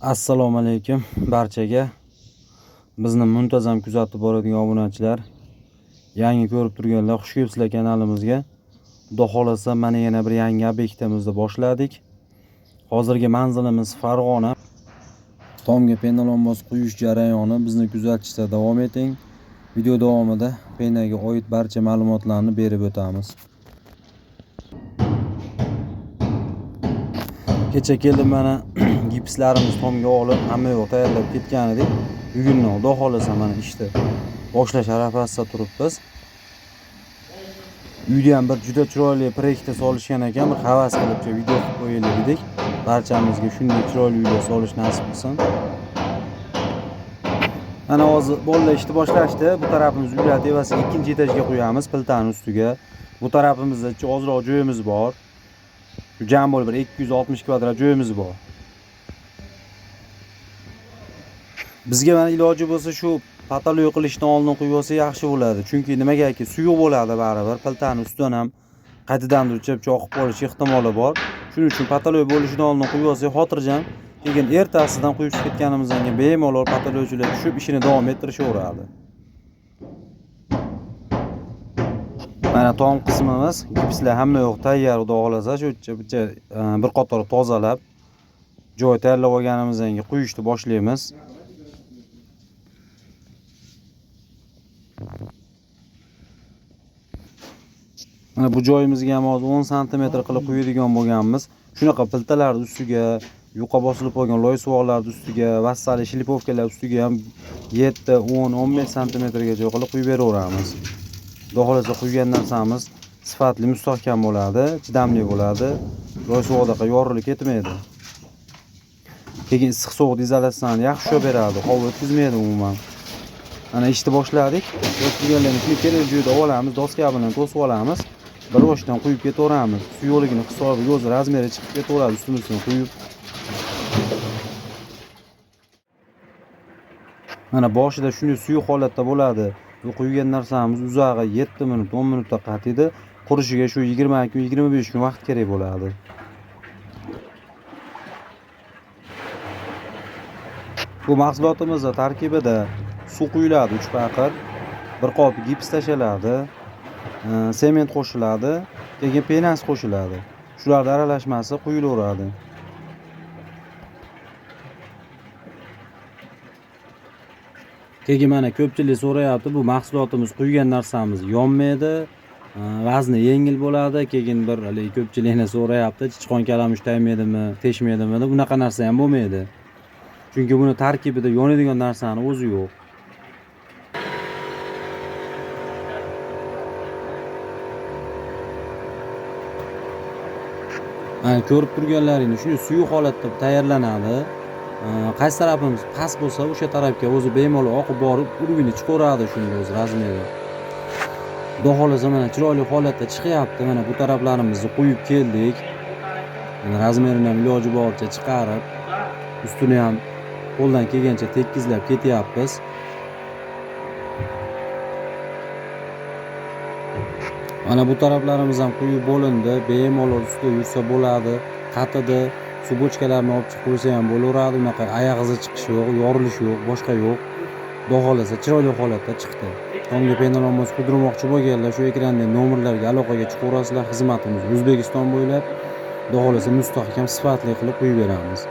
Assalomu alaykum barchaga. Bizni muntazam kuzatib boradigan obunachilar, yangi ko'rib turganlar, xush kelibsizlar kanalimizga. Xudo xolasa mana yana bir yangi obyektimizni boshladik. Hozirgi manzilimiz Farg'ona. Tomga penalonbos quyish jarayoni, bizni kuzatishda davom eting. Video davomida penaga oid barcha ma'lumotlarni berib o'tamiz. Kecha keldim mana gipslarimiz tomga olib, hamma yo'q tayyorlab ketgan edik. Bugun Xudo xolasa mana ishni boshlash arafasida turibmiz. Uyda ham bir juda chiroyli proyektda solishgan ekan, bir havas qilib video qilib qo'yaylik dedik. Barchamizga shunday chiroyli uyda solish nasib qilsin. Mana hozir bolalar ishni boshlashdi. Bu tarafimiz uylar devasiga ikkinchi etajga qo'yamiz, plitani ustiga. Bu tarafimizda ozroq joyimiz bor. Jam bo'lib bir 260 kvadrat joyimiz bor. Bizga mana iloji bo'lsa shu patoloy qilishni oldin qo'yib olsa yaxshi bo'ladi. Chunki nimagaki suyuq bo'ladi baribir. Plitani ustidan ham qaytadandir chap oqib qolish ehtimoli bor. Shuning uchun patoloy bo'lishidan oldin qo'yib olsa xotirjam. Lekin ertasidan qo'yib ketganimizdan keyin bemalol patoloychilar tushib ishini davom ettirishaveradi. Mana tom qismimiz, gipslar hamma yo'q tayyor, xudo xolasa shu bir qator tozalab, joy tayyorlab olganimizdan keyin quyishni boshlaymiz. Mana bu joyimizga ham hozir 10 sm qilib quyadigan bo'lganmiz. Shunaqa piltalar ustiga, yuqa bosilib qolgan loy suvoqlar ustiga, vassali shlipovkalar ustiga ham 7, 10, 15 sm gacha qilib quyib beraveramiz. Xudo xolasa quygan narsamiz sifatli, mustahkam bo'ladi, chidamli bo'ladi. Loy suvoqdaqa yorilib ketmaydi. Keyin issiq sovuq izolyatsiyani yaxshi ushlab beradi, havo o'tkazmaydi umuman. Ana ishni boshladik. O'tganlarni kerak joyda olamiz, doska bilan to'sib olamiz. Bir boshdan quyib ketaveramiz. Suyuqligini hisobiga o'z razmeri chiqib ketaveradi, ustini quyib. Mana boshida shunday suyuq holatda bo'ladi. Bu quygan narsamiz uzog'i 7 minut, 10 minutda qatiydi. Qurishiga shu 20 kun, 25 kun vaqt kerak bo'ladi. Bu mahsulotimizning tarkibida suv quyiladi 3 paqir, bir qop gips tashlanadi, sement qo'shiladi, keyin penas qo'shiladi. Shularning aralashmasi quyilaveradi. Keyin mana ko'pchilik so'rayapti, bu mahsulotimiz quygan narsamiz yonmaydi, vazni yengil bo'ladi. Keyin bir ko'pchilikni so'rayapti, chichqon kalamush tegmaydimi, teshmaydimi? Bunaqa narsa ham bo'lmaydi. Chunki buni tarkibida yonadigan narsani o'zi yo'q. Mana ko'rib turganlaringiz shunday suyuq holatda tayyorlanadi. Qaysi tarafimiz past bo'lsa, o'sha tarafga o'zi bemalol oqib borib, urug'ini chiqaradi shunday o'z razmeri. Xudo xolasa mana chiroyli holatda chiqyapti. Mana bu taraflarimizni qo'yib keldik. Mana razmerini ham iloji boricha chiqarib, ustini ham qo'ldan kelgancha tekizlab ketyapmiz. Mana bu taraflarimiz ham quyib bo'lindi. Bemalol ustida yursa bo'ladi. Qatida suv bochkalarini olib chiqib qo'ysa ham bo'laveradi. Unaqa oyoq izi chiqishi yo'q, yorilish yo'q, boshqa yo'q. Xudo xolasa chiroyli holatda chiqdi. Tomga penalonbos quydirmoqchi bo'lganlar shu ekrandagi nomerlarga aloqaga chiqaverasizlar. Xizmatimiz O'zbekiston bo'ylab. Xudo xolasa mustahkam, sifatli qilib quyib beramiz.